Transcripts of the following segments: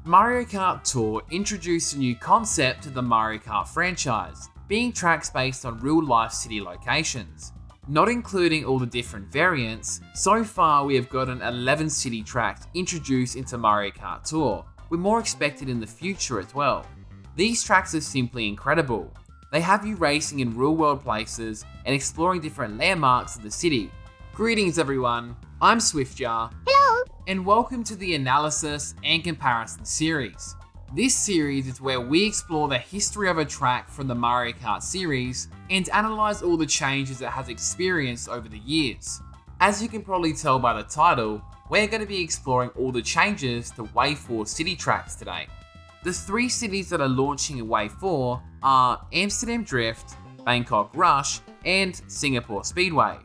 Mario Kart Tour introduced a new concept to the Mario Kart franchise, being tracks based on real-life city locations. Not including all the different variants, so far we have gotten 11 city tracks introduced into Mario Kart Tour, with more expected in the future as well. These tracks are simply incredible. They have you racing in real-world places and exploring different landmarks of the city. Greetings everyone, I'm Swiftjar. Hello! And welcome to the Analysis and Comparison series. This series is where we explore the history of a track from the Mario Kart series and analyze all the changes it has experienced over the years. As you can probably tell by the title, we're going to be exploring all the changes to Wave 4 city tracks today. The 3 cities that are launching in Wave 4 are Amsterdam Drift, Bangkok Rush, and Singapore Speedway.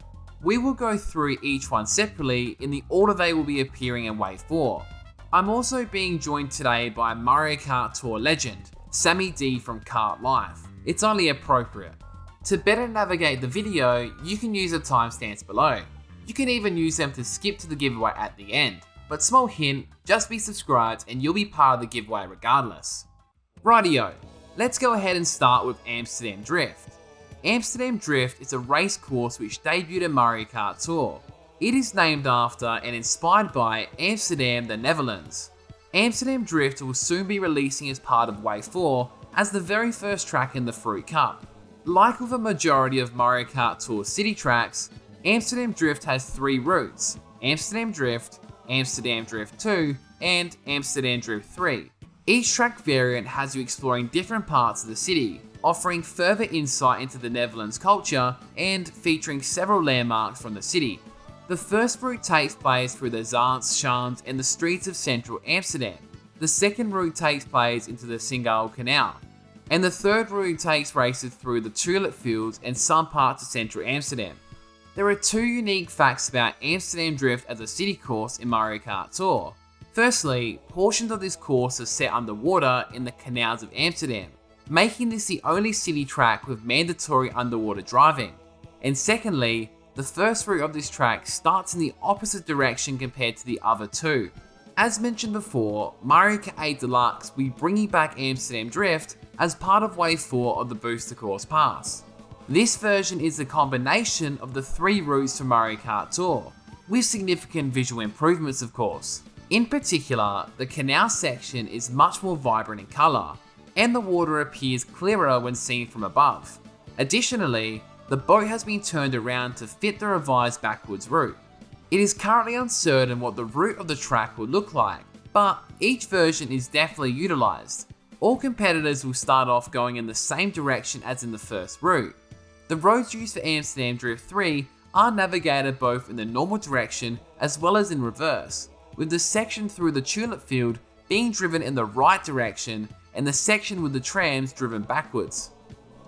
We will go through each one separately in the order they will be appearing in Wave 4. I'm also being joined today by Mario Kart Tour legend, Sammy D from Kart Life. It's only appropriate. To better navigate the video, you can use the timestamps below. You can even use them to skip to the giveaway at the end. But small hint, just be subscribed and you'll be part of the giveaway regardless. Rightio, let's go ahead and start with Amsterdam Drift. Amsterdam Drift is a race course which debuted in Mario Kart Tour. It is named after and inspired by Amsterdam, the Netherlands. Amsterdam Drift will soon be releasing as part of Wave 4 as the very first track in the Fruit Cup. Like with a majority of Mario Kart Tour city tracks, Amsterdam Drift has 3 routes: Amsterdam Drift 2, and Amsterdam Drift 3. Each track variant has you exploring different parts of the city, offering further insight into the Netherlands culture and featuring several landmarks from the city. The first route takes place through the Zandschans and the streets of central Amsterdam. The second route takes place into the Singel Canal. And the third route takes races through the tulip fields and some parts of central Amsterdam. There are 2 unique facts about Amsterdam Drift as a city course in Mario Kart Tour. Firstly, portions of this course are set underwater in the canals of Amsterdam, making this the only city track with mandatory underwater driving. And secondly, the first route of this track starts in the opposite direction compared to the other 2. As mentioned before, Mario Kart 8 Deluxe will be bringing back Amsterdam Drift as part of Wave 4 of the Booster Course Pass. This version is a combination of the 3 routes from Mario Kart Tour, with significant visual improvements of course. In particular, the canal section is much more vibrant in colour, and the water appears clearer when seen from above. Additionally, the boat has been turned around to fit the revised backwards route. It is currently uncertain what the route of the track will look like, but each version is definitely utilised. All competitors will start off going in the same direction as in the first route. The roads used for Amsterdam Drift 3 are navigated both in the normal direction as well as in reverse, with the section through the tulip field being driven in the right direction and the section with the trams driven backwards.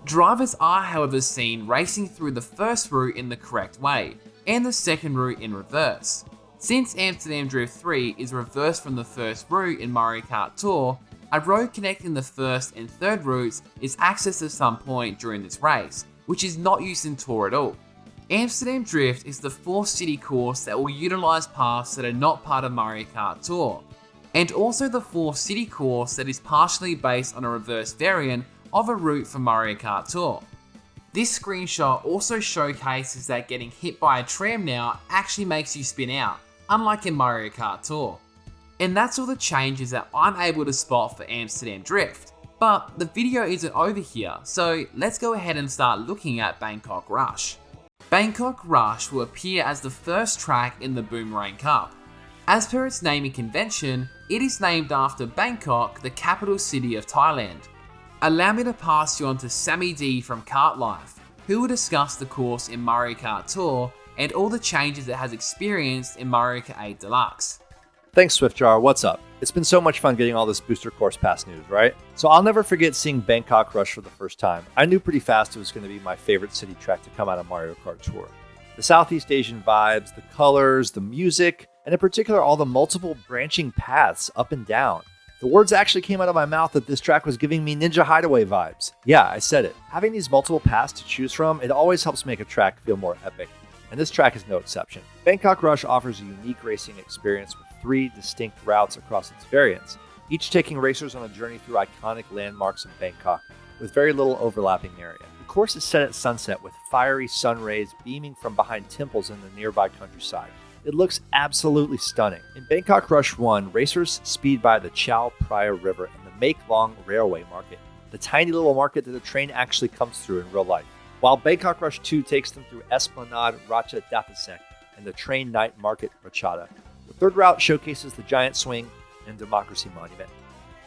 Drivers are however seen racing through the first route in the correct way, and the second route in reverse. Since Amsterdam Drift 3 is reversed from the first route in Mario Kart Tour, a road connecting the first and third routes is accessed at some point during this race, which is not used in Tour at all. Amsterdam Drift is the 4th city course that will utilise paths that are not part of Mario Kart Tour, and also the 4th city course that is partially based on a reverse variant of a route from Mario Kart Tour. This screenshot also showcases that getting hit by a tram now actually makes you spin out, unlike in Mario Kart Tour. And that's all the changes that I'm able to spot for Amsterdam Drift. But the video isn't over here, so let's go ahead and start looking at Bangkok Rush. Bangkok Rush will appear as the first track in the Boomerang Cup. As per its naming convention, it is named after Bangkok, the capital city of Thailand. Allow me to pass you on to Sammy D from Kart Life, who will discuss the course in Mario Kart Tour and all the changes it has experienced in Mario Kart 8 Deluxe. Thanks, Swiftjar. What's up? It's been so much fun getting all this Booster Course Pass news, right? So I'll never forget seeing Bangkok Rush for the first time. I knew pretty fast it was going to be my favorite city track to come out of Mario Kart Tour. The Southeast Asian vibes, the colors, the music, and in particular all the multiple branching paths up and down. The words actually came out of my mouth that this track was giving me Ninja Hideaway vibes. Yeah, I said it. Having these multiple paths to choose from, it always helps make a track feel more epic. And this track is no exception. Bangkok Rush offers a unique racing experience with 3 distinct routes across its variants. each taking racers on a journey through iconic landmarks in Bangkok with very little overlapping area. The course is set at sunset with fiery sun rays beaming from behind temples in the nearby countryside. It looks absolutely stunning. In Bangkok Rush 1, racers speed by the Chao Phraya River and the Make Long Railway Market, the tiny little market that the train actually comes through in real life. While Bangkok Rush 2 takes them through Esplanade Racha Dapasek and the Train Night Market Ratchada. The third route showcases the Giant Swing and Democracy Monument.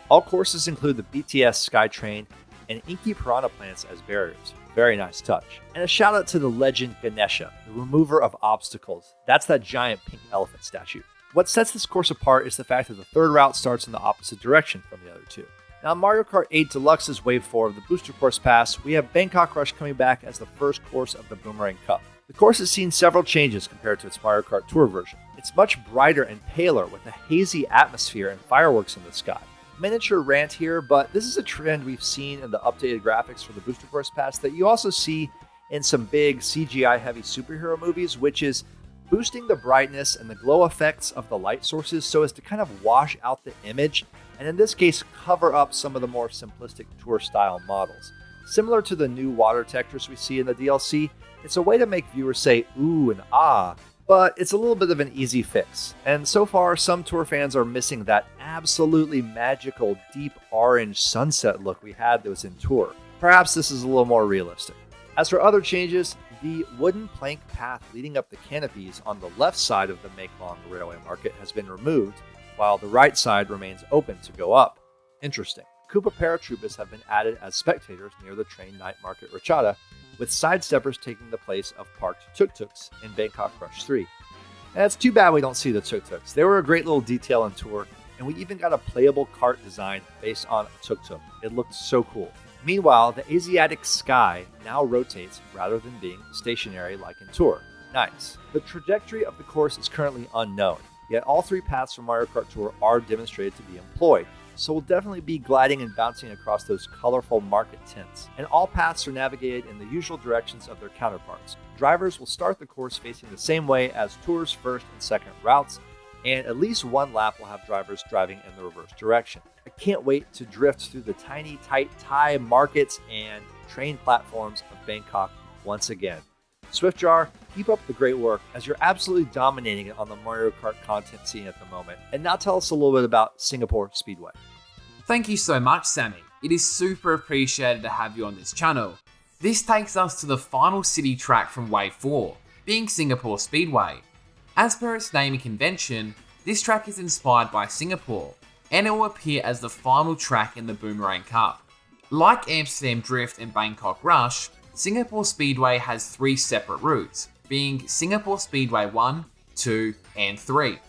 All courses include the BTS SkyTrain and inky piranha plants as barriers. Very nice touch. And a shout out to the legend Ganesha, the remover of obstacles. That's that giant pink elephant statue. What sets this course apart is the fact that the third route starts in the opposite direction from the other two. Now, in Mario Kart 8 Deluxe's Wave 4 of the Booster Course Pass, we have Bangkok Rush coming back as the first course of the Boomerang Cup. The course has seen several changes compared to its Mario Kart Tour version. It's much brighter and paler with a hazy atmosphere and fireworks in the sky. Miniature rant here, but this is a trend we've seen in the updated graphics for the Booster Course Pass that you also see in some big CGI-heavy superhero movies, which is boosting the brightness and the glow effects of the light sources so as to kind of wash out the image, and in this case, cover up some of the more simplistic tour-style models. Similar to the new water textures we see in the DLC, it's a way to make viewers say ooh and ah, but it's a little bit of an easy fix. And so far, some tour fans are missing that absolutely magical deep orange sunset look we had that was in tour. Perhaps this is a little more realistic. As for other changes, the wooden plank path leading up the canopies on the left side of the Make Long Railway Market has been removed, while the right side remains open to go up. Interesting. Koopa paratroopers have been added as spectators near the Train Night Market Ratchada, with sidesteppers taking the place of parked tuk-tuks in Bangkok Rush 3. And it's too bad we don't see the tuk-tuks. They were a great little detail on tour, and we even got a playable cart design based on a tuk-tuk. It looked so cool. Meanwhile, the Asiatic sky now rotates rather than being stationary like in tour. Nice. The trajectory of the course is currently unknown, yet all three paths from Mario Kart Tour are demonstrated to be employed, so we'll definitely be gliding and bouncing across those colorful market tints. And all paths are navigated in the usual directions of their counterparts. Drivers will start the course facing the same way as Tour's first and second routes, and at least one lap will have drivers driving in the reverse direction. I can't wait to drift through the tiny, tight Thai markets and train platforms of Bangkok once again. Swiftjar, keep up the great work as you're absolutely dominating it on the Mario Kart content scene at the moment. And now tell us a little bit about Singapore Speedway. Thank you so much, Sammy. It is super appreciated to have you on this channel. This takes us to the final city track from Wave 4, being Singapore Speedway. As per its naming convention, this track is inspired by Singapore, and it will appear as the final track in the Boomerang Cup. Like Amsterdam Drift and Bangkok Rush, Singapore Speedway has three separate routes, being Singapore Speedway 1, 2, and 3.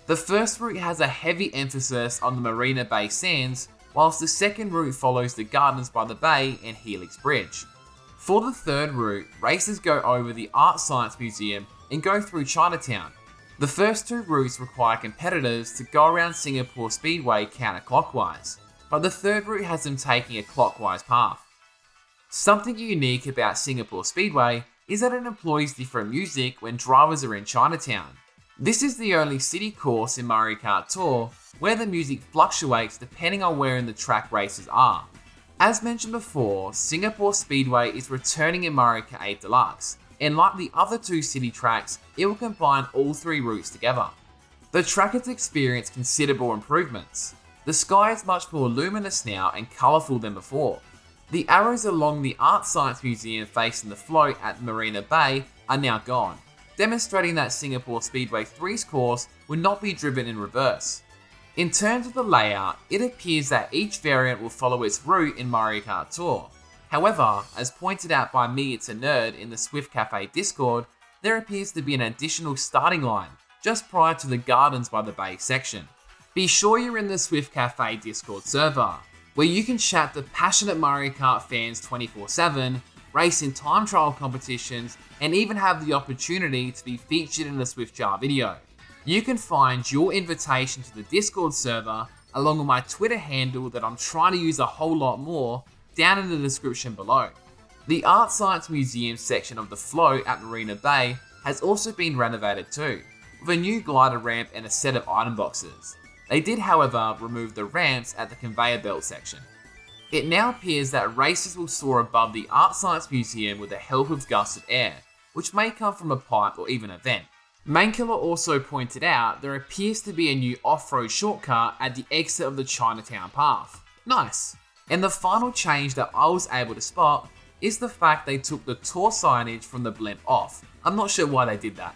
The first route has a heavy emphasis on the Marina Bay Sands, whilst the second route follows the Gardens by the Bay and Helix Bridge. For the third route, racers go over the Art Science Museum and go through Chinatown. The first two routes require competitors to go around Singapore Speedway counterclockwise, but the third route has them taking a clockwise path. Something unique about Singapore Speedway is that it employs different music when drivers are in Chinatown. This is the only city course in Mario Kart Tour where the music fluctuates depending on where in the track races are. As mentioned before, Singapore Speedway is returning in Mario Kart 8 Deluxe, and like the other two city tracks, it will combine all three routes together. The track has experienced considerable improvements. The sky is much more luminous now and colourful than before. The arrows along the Art Science Museum facing the float at Marina Bay are now gone, demonstrating that Singapore Speedway 3's course will not be driven in reverse. In terms of the layout, it appears that each variant will follow its route in Mario Kart Tour. However, as pointed out by me It's a Nerd in the Swift Cafe Discord, there appears to be an additional starting line, just prior to the Gardens by the Bay section. Be sure you're in the Swift Cafe Discord server, where you can chat to passionate Mario Kart fans 24/7, race in time trial competitions, and even have the opportunity to be featured in a SwiftJar video. You can find your invitation to the Discord server, along with my Twitter handle that I'm trying to use a whole lot more, down in the description below. The Art Science Museum section of the float at Marina Bay has also been renovated too, with a new glider ramp and a set of item boxes. They did, however, remove the ramps at the conveyor belt section. It now appears that racers will soar above the Art Science Museum with the help of gusts of air, which may come from a pipe or even a vent. Mankiller also pointed out there appears to be a new off-road shortcut at the exit of the Chinatown path. Nice. And the final change that I was able to spot is the fact they took the tour signage from the blend off. I'm not sure why they did that.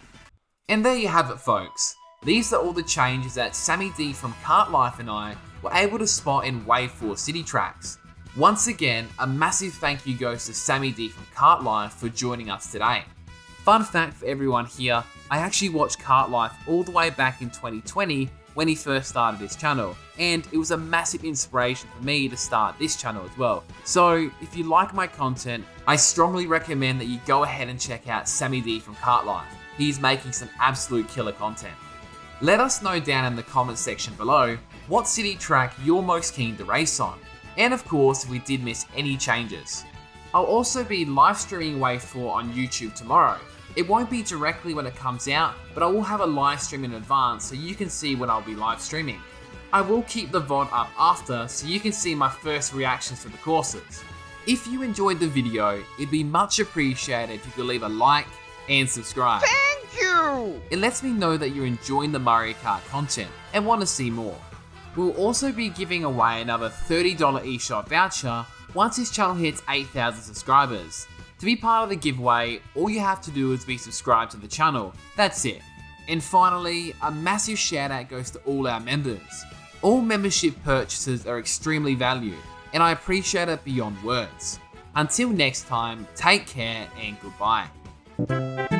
And there you have it, folks. These are all the changes that Sammy D from Kart Life and I were able to spot in Wave 4 city tracks. Once again, a massive thank you goes to Sammy D from Kart Life for joining us today. Fun fact for everyone here, I actually watched Kart Life all the way back in 2020 when he first started his channel, and it was a massive inspiration for me to start this channel as well. So if you like my content, I strongly recommend that you go ahead and check out Sammy D from Kart Life. He's making some absolute killer content. Let us know down in the comments section below what city track you're most keen to race on, and of course if we did miss any changes. I'll also be live streaming Wave 4 on YouTube tomorrow. It won't be directly when it comes out, but I will have a live stream in advance so you can see when I'll be live streaming. I will keep the VOD up after so you can see my first reactions to the courses. If you enjoyed the video, it'd be much appreciated if you could leave a like and subscribe. Thank you! It lets me know that you're enjoying the Mario Kart content and want to see more. We'll also be giving away another $30 eShop voucher once this channel hits 8,000 subscribers. To be part of the giveaway, all you have to do is be subscribed to the channel. That's it. And finally, a massive shout out goes to all our members. All membership purchases are extremely valued, and I appreciate it beyond words. Until next time, take care and goodbye.